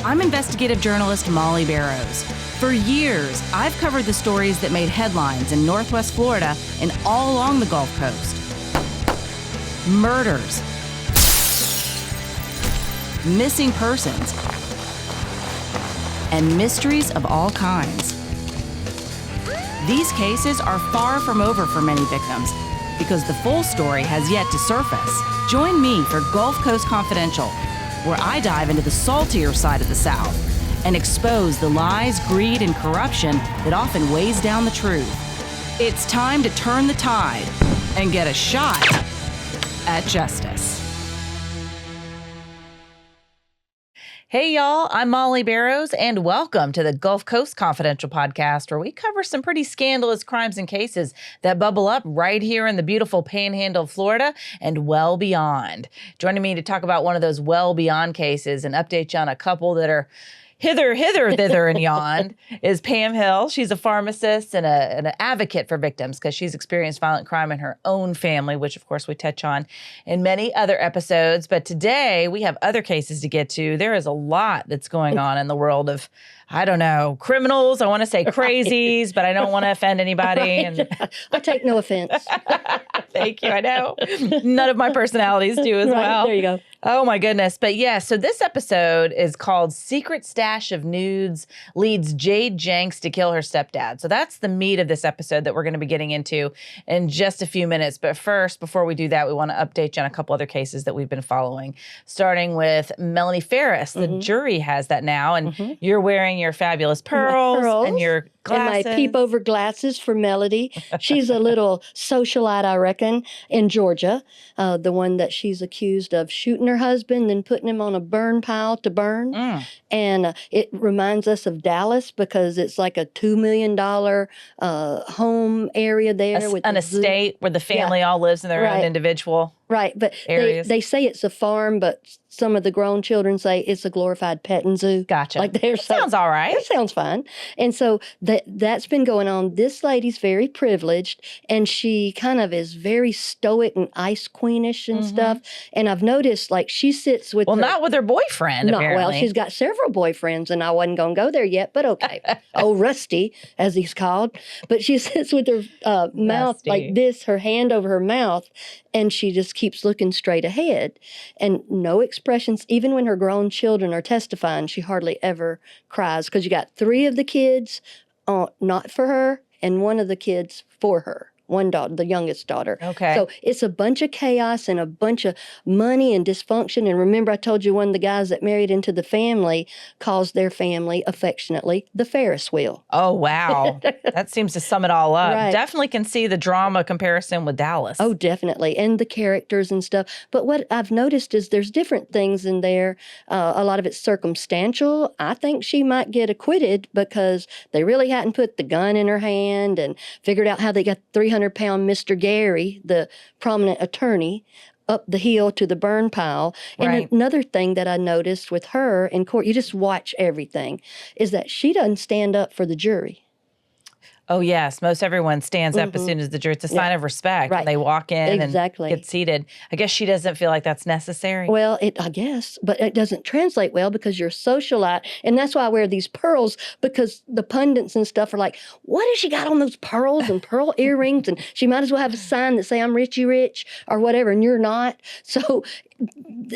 I'm investigative journalist Molly Barrows. For years, I've covered the stories that made headlines in Northwest Florida and all along the Gulf Coast. Murders, missing persons, and mysteries of all kinds. These cases are far from over for many victims because the full story has yet to surface. Join me for Gulf Coast Confidential, where I dive into the saltier side of the South and expose the lies, greed, and corruption that often weighs down the truth. It's time to turn the tide and get a shot at justice. Hey y'all, I'm Molly Barrows, and welcome to the Gulf Coast Confidential podcast, where we cover some pretty scandalous crimes and cases that bubble up right here in the beautiful Panhandle of Florida and well beyond. Joining me to talk about one of those well beyond cases and update you on a couple that are hither, thither, and yon is Pam Hill. She's a pharmacist and an advocate for victims because she's experienced violent crime in her own family, which of course we touch on in many other episodes. But today we have other cases to get to. There is a lot that's going on in the world of, I don't know, criminals. I want to say crazies, but I don't want to offend anybody. Right. And I take no offense. Thank you. I know. None of my personalities do as well. There you go. Oh, my goodness. But yeah, so this episode is called Secret Stash of Nudes Leads Jade Janks to Kill Her Stepdad. So that's the meat of this episode that we're going to be getting into in just a few minutes. But first, before we do that, we want to update you on a couple other cases that we've been following, starting with Melanie Ferris. The jury has that now, and you're wearing your fabulous pearls and your glasses. And my peep-over glasses for Melody. She's a little socialite, I reckon, in Georgia. The one that she's accused of shooting her husband and putting him on a burn pile to burn. And it reminds us of Dallas because it's like a $2 million home area there. With an estate where the family all lives in their own individual Right, but they say it's a farm, but some of the grown children say it's a glorified petting zoo. Gotcha. Like sounds all right. It sounds fine. And so that's been going on. This lady's very privileged, and she kind of is very stoic and ice queenish and stuff. And I've noticed, like, she sits with not with her boyfriend, apparently. Well, she's got several boyfriends, and I wasn't going to go there yet, but okay. Oh, Rusty, as he's called. But she sits with her mouth like this, her hand over her mouth, and she just keeps looking straight ahead and no expressions. Even when her grown children are testifying, she hardly ever cries because you got 3 of the kids not for her and 1 of the kids for her. One daughter, the youngest daughter. Okay. So it's a bunch of chaos and a bunch of money and dysfunction. And remember, I told you one of the guys that married into the family calls their family affectionately the Ferris wheel. Oh, wow. That seems to sum it all up. Right. Definitely can see the drama comparison with Dallas. Oh, definitely. And the characters and stuff. But what I've noticed is there's different things in there. A lot of it's circumstantial. I think she might get acquitted because they really hadn't put the gun in her hand and figured out how they got 300-pound Mr. Gary, the prominent attorney, up the hill to the burn pile. And another thing that I noticed with her in court, you just watch everything, is that she doesn't stand up for the jury. Oh, yes. Most everyone stands up as soon as the jury. It's a sign of respect. Right. When they walk in and get seated. I guess she doesn't feel like that's necessary. Well, I guess, but it doesn't translate well because you're a socialite. And that's why I wear these pearls, because the pundits and stuff are like, what has she got on those pearls and pearl earrings? And she might as well have a sign that say, I'm Richie Rich or whatever, and you're not. So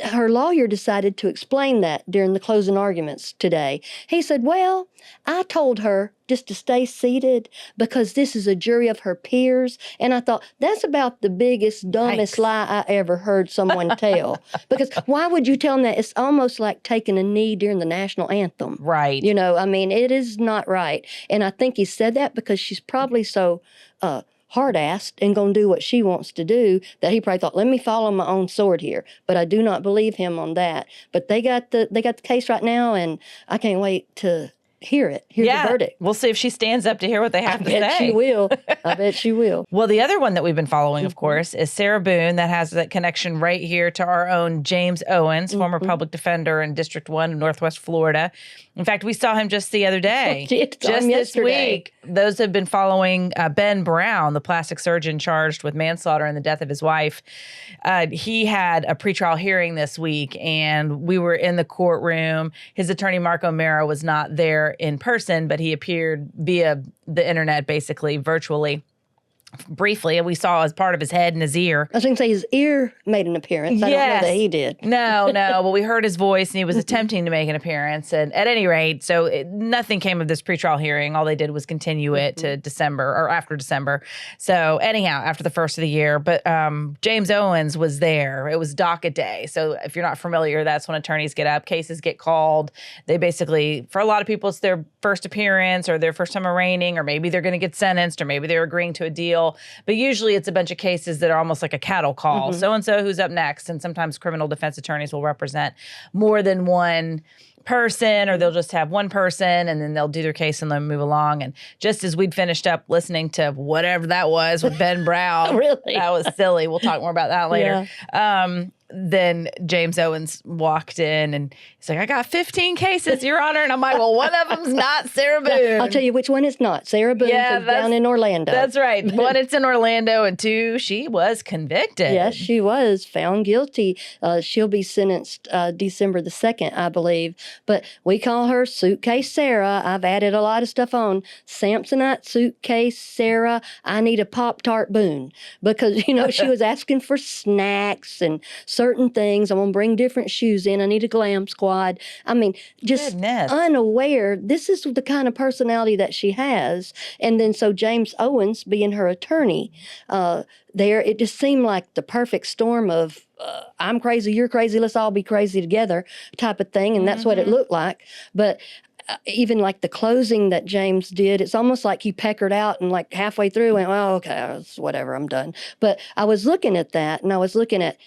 her lawyer decided to explain that during the closing arguments today. He said, well, I told her just to stay seated because this is a jury of her peers. And I thought, that's about the biggest, dumbest lie I ever heard someone tell. Because why would you tell them that? It's almost like taking a knee during the national anthem. Right. You know, I mean, it is not right. And I think he said that because she's probably so hard-assed and going to do what she wants to do, that he probably thought, let me follow my own sword here. But I do not believe him on that. But they got the case right now, and I can't wait to hear the verdict. We'll see if she stands up to hear what they have to say. I bet she will. I bet she will. Well, the other one that we've been following, of course, is Sarah Boone. That has that connection right here to our own James Owens, former public defender in District 1 of Northwest Florida. In fact, we saw him just the other day. Just this week. Those have been following Ben Brown, the plastic surgeon charged with manslaughter in the death of his wife. He had a pretrial hearing this week, and we were in the courtroom. His attorney, Mark O'Mara, was not there in person, but he appeared via the internet, basically, virtually. Briefly, and we saw as part of his head and his ear. I was going to say his ear made an appearance. I don't know that he did. No, but we heard his voice, and he was attempting to make an appearance. And at any rate, nothing came of this pretrial hearing. All they did was continue it to December or after December. So anyhow, after the first of the year. But James Owens was there. It was docket day. So if you're not familiar, that's when attorneys get up, cases get called. They basically, for a lot of people, it's their first appearance or their first time arraigning, or maybe they're going to get sentenced, or maybe they're agreeing to a deal. But usually it's a bunch of cases that are almost like a cattle call. So-and-so who's up next. And sometimes criminal defense attorneys will represent more than one person, or they'll just have one person, and then they'll do their case and then move along. And just as we'd finished up listening to whatever that was with Ben Brown, Really? That was silly. We'll talk more about that later. Yeah. Then James Owens walked in, and he's like, I got 15 cases, Your Honor. And I'm like, well, one of them's not Sarah Boone. I'll tell you which one it's not. Sarah Boone is down in Orlando. That's right. One, it's in Orlando, and two, she was convicted. Yes, she was found guilty. She'll be sentenced December the 2nd, I believe. But we call her Suitcase Sarah. I've added a lot of stuff on. Samsonite Suitcase Sarah. I need a Pop-Tart Boone. Because, she was asking for snacks and certain things. I'm going to bring different shoes in. I need a glam squad. I mean, just unaware. This is the kind of personality that she has. And then so James Owens, being her attorney, it just seemed like the perfect storm of I'm crazy, you're crazy, let's all be crazy together type of thing. And that's what it looked like. But even like the closing that James did, it's almost like he peckered out and like halfway through went, well, okay, whatever, I'm done. But I was looking at that, and I was looking at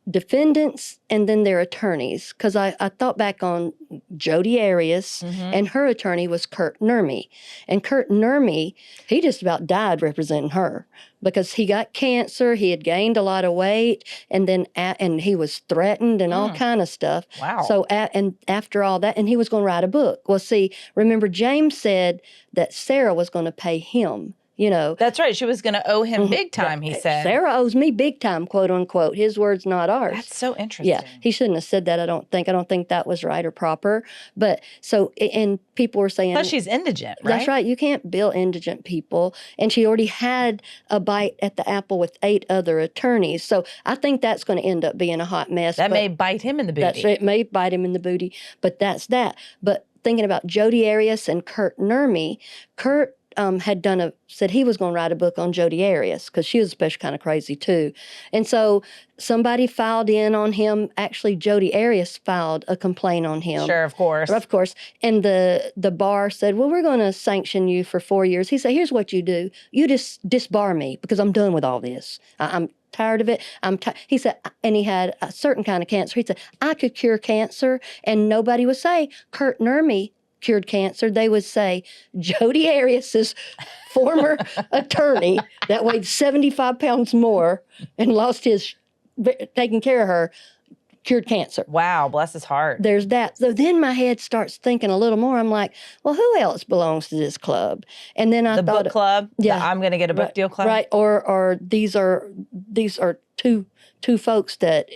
defendants and then their attorneys, because I thought back on Jodi Arias, and her attorney was Kurt Nurmi. And Kurt Nurmi, he just about died representing her because he got cancer, he had gained a lot of weight, and then and he was threatened and all kind of stuff. Wow. So and after all that, and he was going to write a book. Well, see, remember James said that Sarah was going to pay him. That's right. She was going to owe him big time, he said. Sarah owes me big time, quote unquote. His words, not ours. That's so interesting. Yeah, he shouldn't have said that, I don't think. I don't think that was right or proper. But so, and people were saying. Plus, she's indigent, right? That's right. You can't bill indigent people. And she already had a bite at the apple with 8 other attorneys. So I think that's going to end up being a hot mess. That may bite him in the booty. That's right. It may bite him in the booty. But that's that. But thinking about Jodi Arias and Kurt Nurmi, Kurt said he was going to write a book on Jodi Arias because she was a special kind of crazy too. And so somebody filed in on him. Actually, Jodi Arias filed a complaint on him. Sure, of course. Of course. And the bar said, well, we're going to sanction you for 4 years. He said, here's what you do. You just disbar me because I'm done with all this. I'm tired of it. He said, and he had a certain kind of cancer. He said, I could cure cancer. And nobody would say, Kurt Nurmi cured cancer. They would say Jodi Arias's former attorney that weighed 75 pounds more and lost his taking care of her cured cancer. Wow, bless his heart. There's that. So then my head starts thinking a little more. I'm like, well, who else belongs to this club? And then I thought the book club. Yeah, I'm going to get a book deal club. Right. Or these are two folks that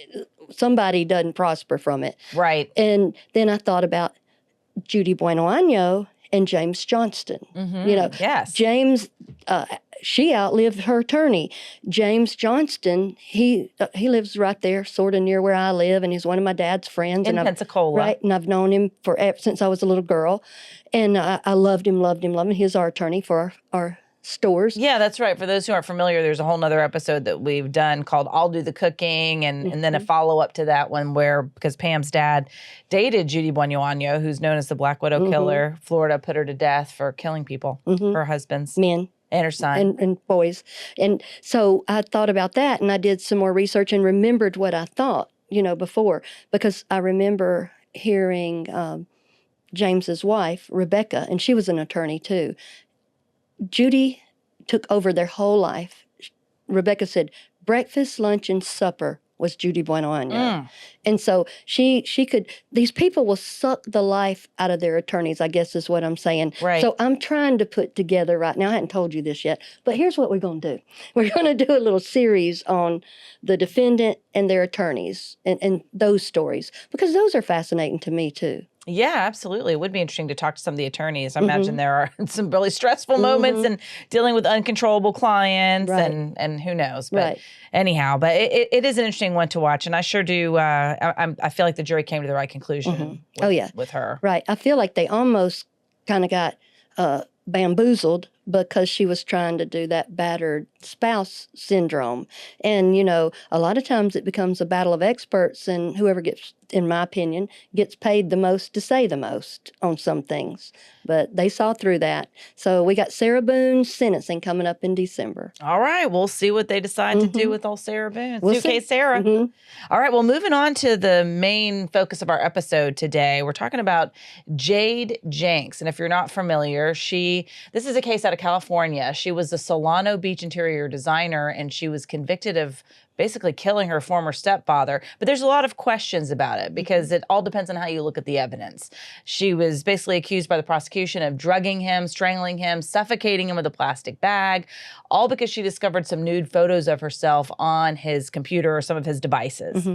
somebody doesn't prosper from it. Right. And then I thought about Judy Bueno Año and James Johnston. Yes. James, she outlived her attorney. James Johnston, he lives right there, sort of near where I live, and he's one of my dad's friends. In Pensacola. Right, and I've known him since I was a little girl. And I loved him. He's our attorney for our stores. Yeah, that's right. For those who aren't familiar, there's a whole nother episode that we've done called I'll Do the Cooking, and then a follow-up to that one because Pam's dad dated Judy Bueno Año, who's known as the Black Widow Killer. Florida put her to death for killing people, her husband's men. And her son. And boys. And so I thought about that, and I did some more research and remembered what I thought, before, because I remember hearing James's wife, Rebecca, and she was an attorney too. Judy took over their whole life. Rebecca said, breakfast, lunch, and supper was Judy Bueno Año. And so she could, these people will suck the life out of their attorneys, I guess is what I'm saying. Right. So I'm trying to put together right now, I hadn't told you this yet, but here's what we're going to do. We're going to do a little series on the defendant and their attorneys and those stories, because those are fascinating to me too. Yeah, absolutely. It would be interesting to talk to some of the attorneys. I imagine there are some really stressful moments and dealing with uncontrollable clients and who knows. But anyhow, but it is an interesting one to watch. And I sure do. I feel like the jury came to the right conclusion with her. Right. I feel like they almost kind of got bamboozled because she was trying to do that battered spouse syndrome. And, you know, a lot of times it becomes a battle of experts, and whoever gets, in my opinion, gets paid the most to say the most on some things. But they saw through that. So we got Sarah Boone's sentencing coming up in December. All right. We'll see what they decide to do with old Sarah Boone. We'll Suitcase Sarah. All right. Well, moving on to the main focus of our episode today, we're talking about Jade Janks. And if you're not familiar, this is a case out of California. She was a Solano Beach interior designer, and she was convicted of basically killing her former stepfather. But there's a lot of questions about it because it all depends on how you look at the evidence. She was basically accused by the prosecution of drugging him, strangling him, suffocating him with a plastic bag, all because she discovered some nude photos of herself on his computer or some of his devices.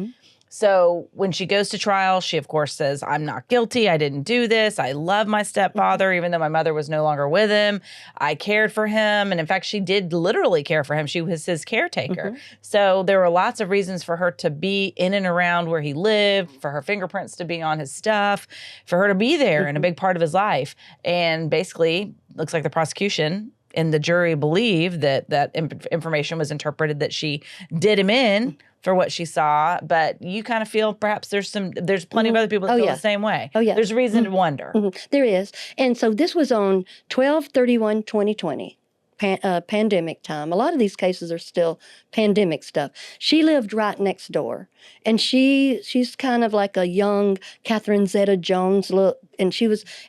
So when she goes to trial, she, of course, says, I'm not guilty. I didn't do this. I love my stepfather, even though my mother was no longer with him. I cared for him. And in fact, she did literally care for him. She was his caretaker. So there were lots of reasons for her to be in and around where he lived, for her fingerprints to be on his stuff, for her to be there in a big part of his life. And basically, looks like the prosecution and the jury believe that information was interpreted that she did him in for what she saw, but you kind of feel perhaps there's plenty of other people that feel the same way. There's reason to wonder. There is. And so this was on 12/31/2020, pandemic time. A lot of these cases are still pandemic stuff. She lived right next door, and she's kind of like a young Catherine Zeta-Jones look, and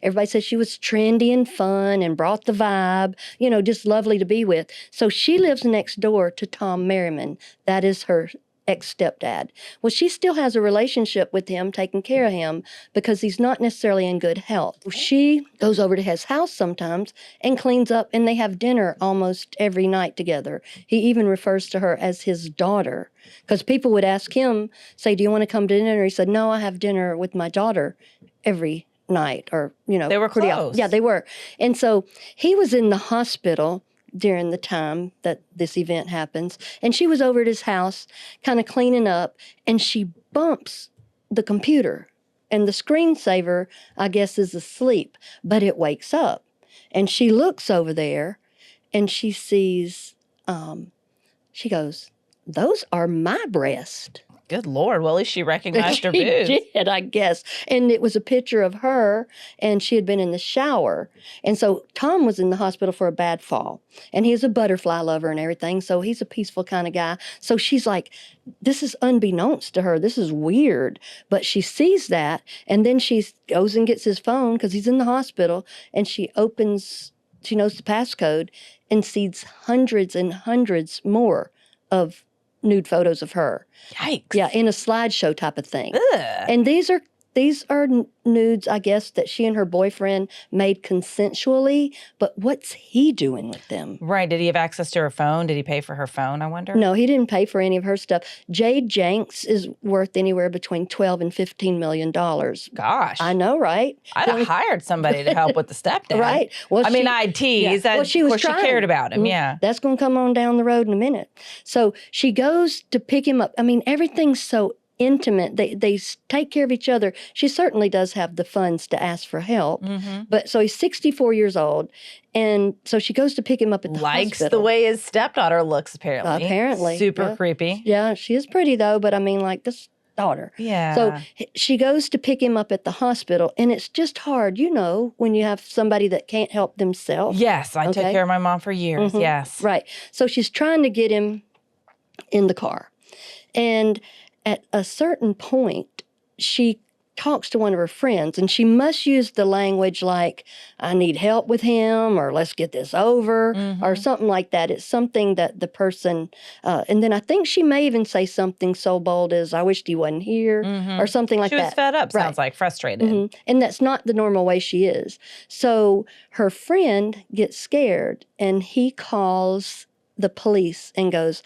everybody said she was trendy and fun and brought the vibe, you know, just lovely to be with. So she lives next door to Tom Merriman. That is her ex-stepdad. Well, she still has a relationship with him, taking care of him, because he's not necessarily in good health. She goes over to his house sometimes and cleans up, and they have dinner almost every night together. He even refers to her as his daughter, because people would ask him, say, do you want to come to dinner? He said, no, I have dinner with my daughter every night, or, you know. They were pretty close. often. Yeah, they were. And so he was in the hospital during the time that this event happens. And she was over at his house kind of cleaning up, and she bumps the computer. And the screensaver, I guess, is asleep, but it wakes up. And she looks over there, and she sees, she goes, those are my breasts. Good Lord. Well, at least she recognized her boobs. She did, I guess. And it was a picture of her, and she had been in the shower. And so Tom was in the hospital for a bad fall. And he's a butterfly lover and everything, so he's a peaceful kind of guy. So she's like, this is unbeknownst to her. This is weird. But she sees that, and then she goes and gets his phone because he's in the hospital, and she knows the passcode, and sees hundreds and hundreds more of nude photos of her. Yikes. Yeah, in a slideshow type of thing. Ugh. And these are nudes, I guess, that she and her boyfriend made consensually, but what's he doing with them? Right. Did he have access to her phone? Did he pay for her phone, I wonder? No, he didn't pay for any of her stuff. Jade Janks is worth anywhere between $12 and $15 million. Gosh. I know, right? I'd have hired somebody to help with the stepdad. Right. Well, I'd tease. Yeah. Well, she was trying. She cared about him, yeah. That's going to come on down the road in a minute. So she goes to pick him up. I mean, everything's so intimate. They take care of each other. She certainly does have the funds to ask for help. But so he's 64 years old, and so she goes to pick him up at the hospital. Likes the way his stepdaughter looks, apparently. Apparently. Super creepy. Yeah, she is pretty, though, but I mean, like, this daughter. Yeah. So she goes to pick him up at the hospital, and it's just hard, when you have somebody that can't help themselves. Yes, I took care of my mom for years, yes. Right. So she's trying to get him in the car. And at a certain point, she talks to one of her friends, and she must use the language like, I need help with him, or let's get this over, or something like that. It's something that the person, and then I think she may even say something so bold as, I wished he wasn't here, or something like that. She was fed up, sounds like, frustrated. And that's not the normal way she is. So her friend gets scared, and he calls the police and goes,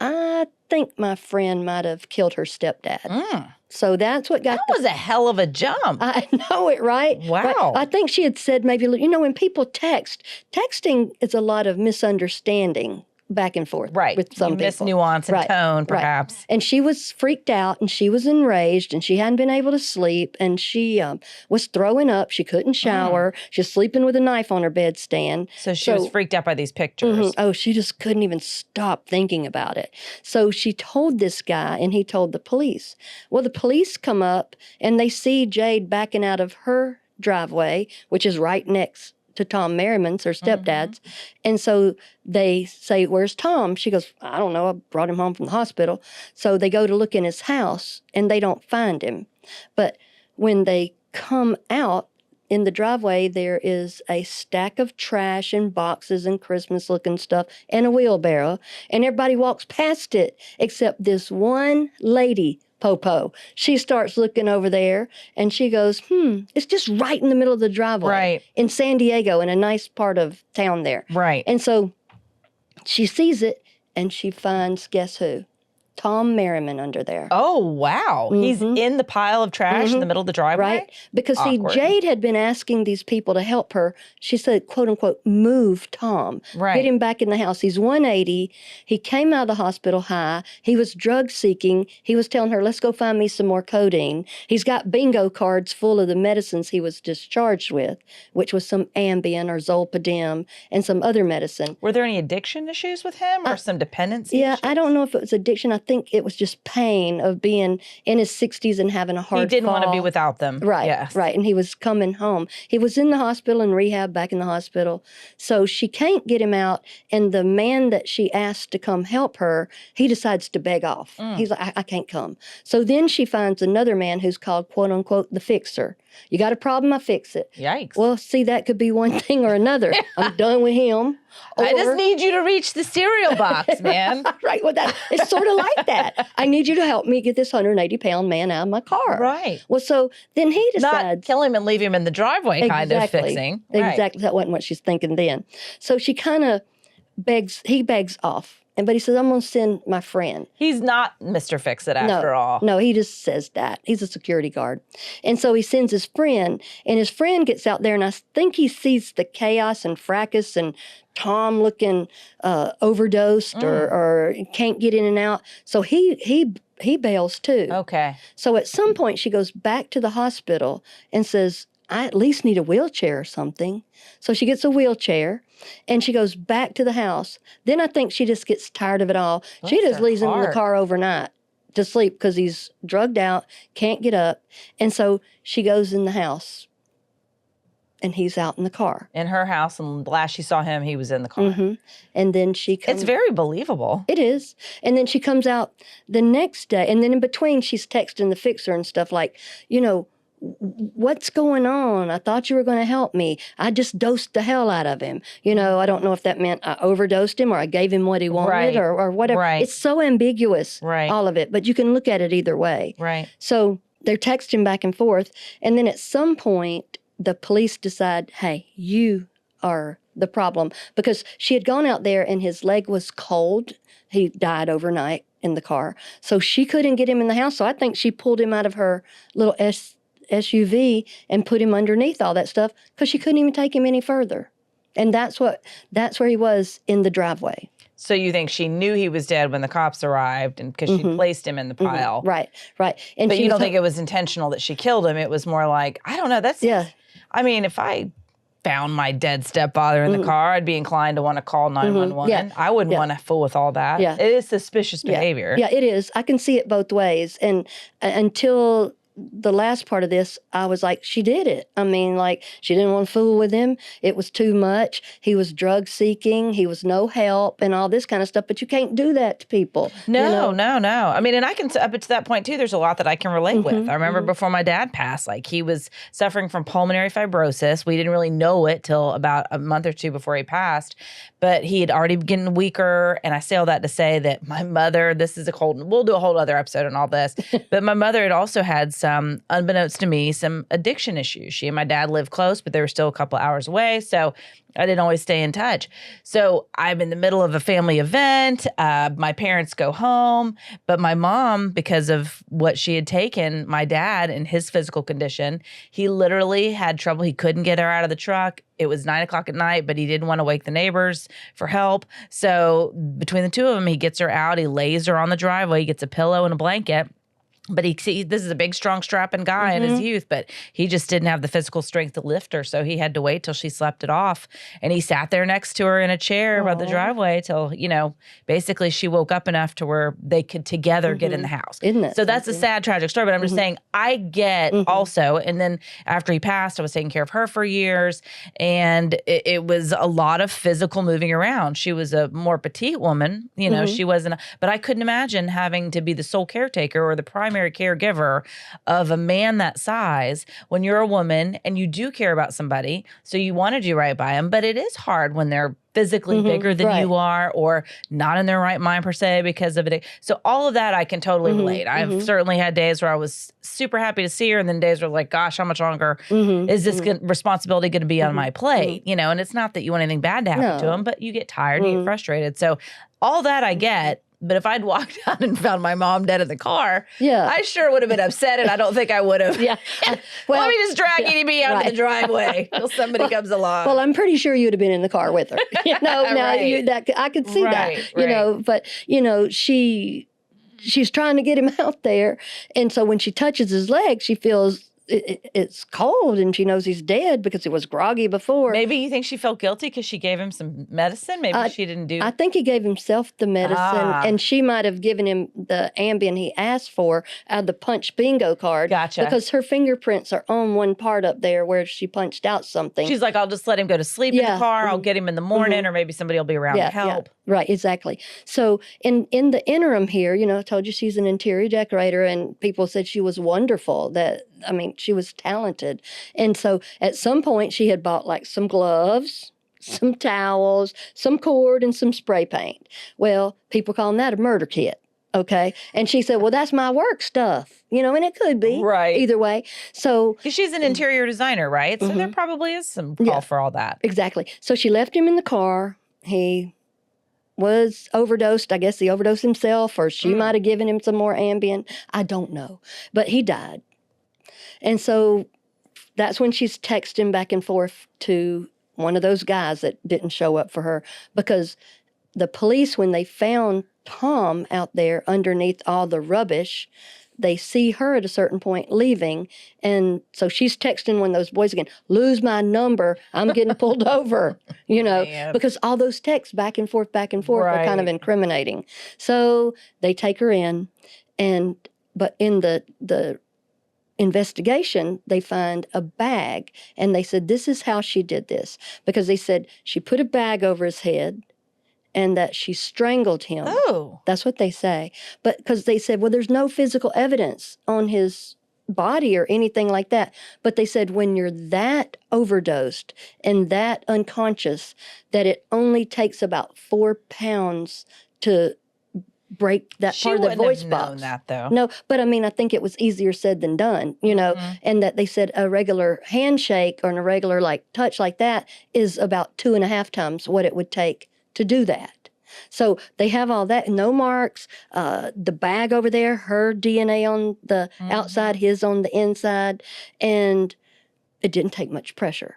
I think my friend might have killed her stepdad. So that's what got That was a hell of a jump. I know it, right? Wow. Right? I think she had said maybe, when people texting is a lot of misunderstanding back and forth with some you miss people. nuance and tone, perhaps. Right. And she was freaked out, and she was enraged, and she hadn't been able to sleep, and she was throwing up. She couldn't shower. She was sleeping with a knife on her bedstand. So she was freaked out by these pictures. Oh, she just couldn't even stop thinking about it. So she told this guy, and he told the police. Well, the police come up, and they see Jade backing out of her driveway, which is right next to Tom Merriman's, her stepdad's. And so they say, where's Tom? She goes, I don't know. I brought him home from the hospital. So they go to look in his house, and they don't find him. But when they come out in the driveway, there is a stack of trash and boxes and Christmas-looking stuff and a wheelbarrow. And everybody walks past it except this one lady, Popo. She starts looking over there, and she goes, it's just right in the middle of the driveway in San Diego, in a nice part of town there. Right. And so she sees it, and she finds, guess who? Tom Merriman under there. Oh, wow. He's in the pile of trash in the middle of the driveway? Right. Because, Awkward. see, Jade had been asking these people to help her. She said, quote, unquote, move Tom. Right. Get him back in the house. He's 180. He came out of the hospital high. He was drug seeking. He was telling her, let's go find me some more codeine. He's got bingo cards full of the medicines he was discharged with, which was some Ambien or Zolpidem and some other medicine. Were there any addiction issues with him or some dependency Yeah, issues? I don't know if it was addiction. I think it was just pain of being in his 60s and having a hard He didn't want to be fall. without them. Right, Yes. right. And he was coming home. He was in the hospital and rehab, back in the hospital. So she can't get him out. And the man that she asked to come help her, he decides to beg off. He's like, I can't come. So then she finds another man who's called, quote unquote, the fixer. You got a problem, I fix it. Yikes. Well, see, that could be one thing or another. I'm done with him. I just need you to reach the cereal box, man. Right. Well, it's sort of like that. I need you to help me get this 180-pound man out of my car. Right. Well, so then he Not decides. kill him and leave him in the driveway kind of fixing. Right. Exactly. That wasn't what she's thinking then. So she kind of he begs off. But he says, I'm going to send my friend. He's not Mr. Fix-It after all. No, he just says that. He's a security guard. And so he sends his friend, and his friend gets out there, and I think he sees the chaos and fracas and Tom looking overdosed or can't get in and out. So he bails too. Okay. So at some point, she goes back to the hospital and says, I at least need a wheelchair or something. So she gets a wheelchair, and she goes back to the house. Then I think she just gets tired of it all. She just leaves him in the car overnight to sleep because he's drugged out, can't get up. And so she goes in the house, and he's out in the car. In her house, and the last she saw him, he was in the car. And then she comes. It's very believable. It is. And then she comes out the next day, and then in between, she's texting the fixer and stuff like, what's going on? I thought you were going to help me. I just dosed the hell out of him. I don't know if that meant I overdosed him or I gave him what he wanted or whatever. Right. It's so ambiguous, all of it. But you can look at it either way. Right. So they're texting back and forth. And then at some point, the police decide, hey, you are the problem. Because she had gone out there and his leg was cold. He died overnight in the car. So she couldn't get him in the house. So I think she pulled him out of her little SUV and put him underneath all that stuff because she couldn't even take him any further. And that's where he was, in the driveway. So you think she knew he was dead when the cops arrived, and because she placed him in the pile. Right. And but you don't think it was intentional that she killed him? It was more like, I don't know. I mean, if I found my dead stepfather in the car, I'd be inclined to want to call 911. Yeah. I wouldn't want to fool with all that. Yeah. It is suspicious behavior. Yeah, it is. I can see it both ways. And until the last part of this, I was like, she did it. I mean, like, she didn't want to fool with him. It was too much. He was drug seeking. He was no help and all this kind of stuff. But you can't do that to people. No. I mean, and I can, up to that point too, there's a lot that I can relate with. I remember before my dad passed, like he was suffering from pulmonary fibrosis. We didn't really know it till about a month or two before he passed, but he had already gotten weaker. And I say all that to say that my mother, we'll do a whole other episode on all this, but my mother had also had some, unbeknownst to me, some addiction issues. She and my dad lived close, but they were still a couple hours away. So I didn't always stay in touch. So I'm in the middle of a family event. My parents go home, but my mom, because of what she had taken, my dad and his physical condition, he literally had trouble. He couldn't get her out of the truck. It was 9:00 at night, but he didn't want to wake the neighbors for help. So between the two of them, he gets her out. He lays her on the driveway. He gets a pillow and a blanket. But this is a big, strong, strapping guy in his youth, but he just didn't have the physical strength to lift her. So he had to wait till she slept it off. And he sat there next to her in a chair by the driveway till, basically she woke up enough to where they could together get in the house. Isn't it? So that's a sad, tragic story. But I'm just saying, I get also, and then after he passed, I was taking care of her for years. And it was a lot of physical moving around. She was a more petite woman, she wasn't, but I couldn't imagine having to be the sole caretaker or the primary caregiver of a man that size when you're a woman and you do care about somebody. So you want to do right by them, but it is hard when they're physically bigger than you are or not in their right mind per se because of it. So all of that I can totally relate. I've certainly had days where I was super happy to see her and then days where like, gosh, how much longer is this responsibility going to be on my plate? And it's not that you want anything bad to happen to them, but you get tired, you get frustrated. So all that I get. But if I'd walked out and found my mom dead in the car, I sure would have been upset, and I don't think I would have. Well, let me just drag EDB out of the driveway till somebody comes along. Well, I'm pretty sure you'd have been in the car with her. I could see that. But she's trying to get him out there, and so when she touches his leg, she feels it's cold and she knows he's dead because he was groggy before. Maybe you think she felt guilty because she gave him some medicine? Maybe she didn't do... I think he gave himself the medicine and she might have given him the Ambien he asked for out of the punch bingo card. Gotcha. Because her fingerprints are on one part up there where she punched out something. She's like, I'll just let him go to sleep in the car. I'll get him in the morning or maybe somebody will be around to help. Right, exactly. So in the interim here, I told you she's an interior decorator and people said she was wonderful, she was talented. And so at some point she had bought like some gloves, some towels, some cord, and some spray paint. Well, people calling that a murder kit. Okay. And she said, well, that's my work stuff, and it could be either way. So she's an interior designer, right? So there probably is some call for all that. Exactly. So she left him in the car. He was overdosed. I guess he overdosed himself, or she might have given him some more Ambien. I don't know. But he died. And so that's when she's texting back and forth to one of those guys that didn't show up for her, because the police, when they found Tom out there underneath all the rubbish, they see her at a certain point leaving. And so she's texting one of those boys again, lose my number, I'm getting pulled over, because all those texts back and forth are kind of incriminating. So they take her in, but in the investigation, they find a bag, and they said, this is how she did this, because they said she put a bag over his head and that she strangled him. Oh. That's what they say. But because they said, well, there's no physical evidence on his body or anything like that. But they said when you're that overdosed and that unconscious, that it only takes about 4 pounds to break that part of the voice box. She wouldn't have known that, though. No, but I think it was easier said than done, and that they said a regular handshake or a regular touch like that is about 2.5 times what it would take to do that. So they have all that, no marks, the bag over there, her DNA on the outside, his on the inside, and it didn't take much pressure.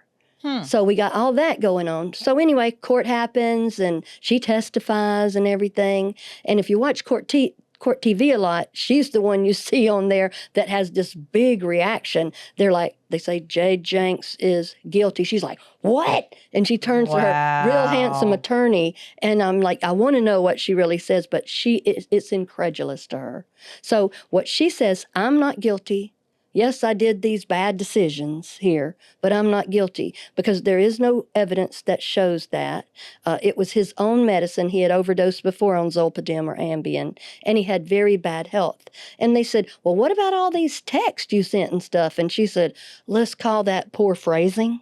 So we got all that going on. So anyway, court happens and she testifies and everything. And if you watch court TV a lot, she's the one you see on there that has this big reaction. They say Jade Janks is guilty. She's like, what? And she turns to her real handsome attorney. And I'm like, I want to know what she really says, but it's incredulous to her. So what she says, I'm not guilty. yes, I did these bad decisions here, but I'm not guilty because there is no evidence that shows that. It was his own medicine. He had overdosed before on Zolpidem or Ambien, and he had very bad health. And they said, well, what about all these texts you sent and stuff? And she said, let's call that poor phrasing.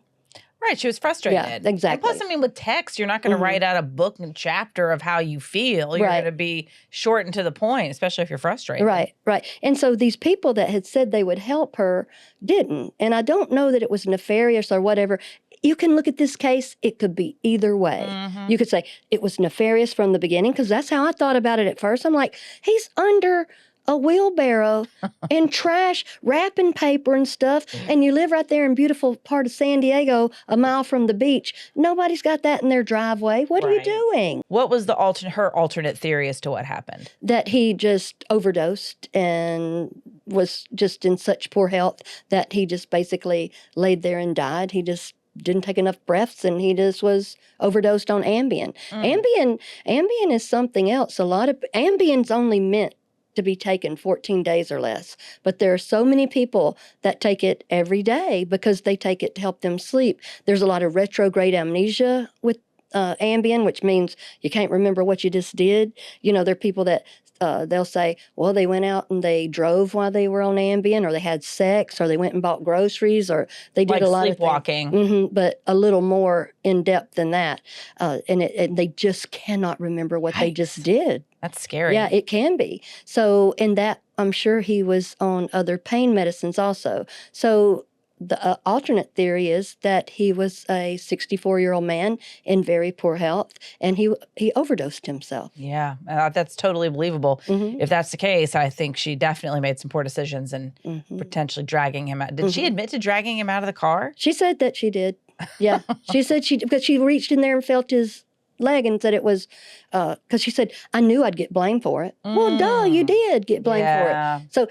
Right, she was frustrated. Yeah, exactly. And plus, I mean, with text, you're not going to write out a book and chapter of how you feel. You're going to be short and to the point, especially if you're frustrated. Right. And so these people that had said they would help her didn't. And I don't know that it was nefarious or whatever. You can look at this case, it could be either way. You could say it was nefarious from the beginning, because that's how I thought about it at first. I'm like, he's under a wheelbarrow and trash, wrapping paper and stuff, and you live right there in beautiful part of San Diego, a mile from the beach. Nobody's got that in their driveway. What are you doing? What was her alternate theory as to what happened? That he just overdosed and was just in such poor health that he just basically laid there and died. He just didn't take enough breaths, and he just was overdosed on Ambien. Ambien is something else. A lot of Ambien's only meant to be taken 14 days or less. But there are so many people that take it every day because they take it to help them sleep. There's a lot of retrograde amnesia with Ambien, which means you can't remember what you just did. You know, there are people that they'll say, well, they went out and they drove while they were on Ambien, or they had sex, or they went and bought groceries, or they did a lot of sleepwalking. But a little more in depth than that. And they just cannot remember what they just did. That's scary. Yeah, it can be. So, in that, I'm sure he was on other pain medicines also. So, the alternate theory is that he was a 64-year-old man in very poor health, and he overdosed himself. Yeah, that's totally believable. If that's the case, I think she definitely made some poor decisions and potentially dragging him out. Did she admit to dragging him out of the car? She said that she did. Yeah, she said because she reached in there and felt his leg and said it was because she said, I knew I'd get blamed for it. Well, duh, you did get blamed for it. So,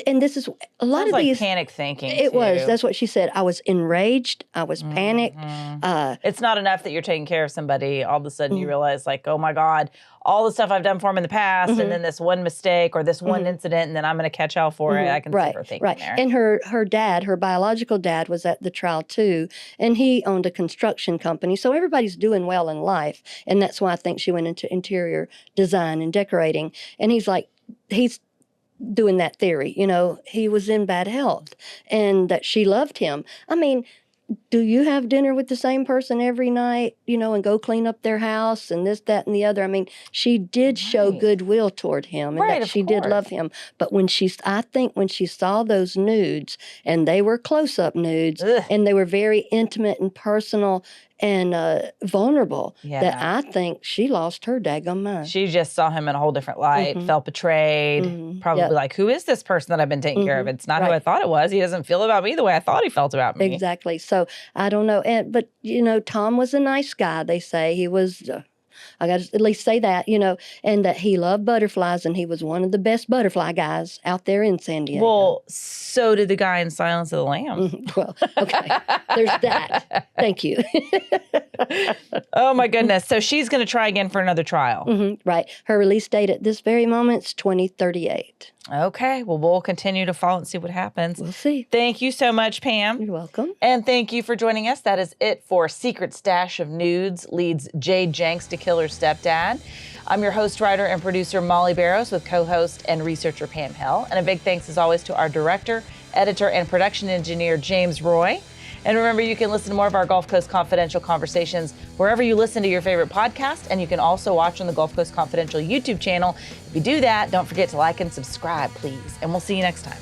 and this is a lot Sounds of like these panic thinking. It was. That's what she said. I was enraged. I was panicked. It's not enough that you're taking care of somebody. All of a sudden you realize, like, oh my God, all the stuff I've done for him in the past, and then this one mistake or this one incident, and then I'm going to catch hell for it. I can see her thinking there. And her dad, her biological dad, was at the trial too, and he owned a construction company. So everybody's doing well in life, and that's why I think she went into interior design and decorating. And he's doing that theory, you know, he was in bad health and that she loved him. I mean, do you have dinner with the same person every night, you know, and go clean up their house and this, that, and the other? I mean, she did show goodwill toward him and that she did love him. But I think when she saw those nudes, and they were close-up nudes, and they were very intimate and personal and vulnerable, that I think she lost her daggum mind. She just saw him in a whole different light, felt betrayed, probably like, who is this person that I've been taking care of? It's not who I thought it was. He doesn't feel about me the way I thought he felt about me. Exactly. So I don't know. But, you know, Tom was a nice guy, they say. He was... I got to at least say that, you know, and that he loved butterflies, and he was one of the best butterfly guys out there in San Diego. Well, so did the guy in Silence of the Lambs. Well, okay. There's that. Thank you. Oh, my goodness. So she's going to try again for another trial. Right. Her release date at this very moment is 2038. Okay. Well, we'll continue to follow and see what happens. We'll see. Thank you so much, Pam. You're welcome. And thank you for joining us. That is it for Secret Stash of Nudes leads Jade Janks to kill her stepdad. I'm your host, writer, and producer, Molly Barrows, with co-host and researcher Pam Hill. And a big thanks, as always, to our director, editor, and production engineer, James Roy. And remember, you can listen to more of our Gulf Coast Confidential conversations wherever you listen to your favorite podcast. And you can also watch on the Gulf Coast Confidential YouTube channel. If you do that, don't forget to like and subscribe, please. And we'll see you next time.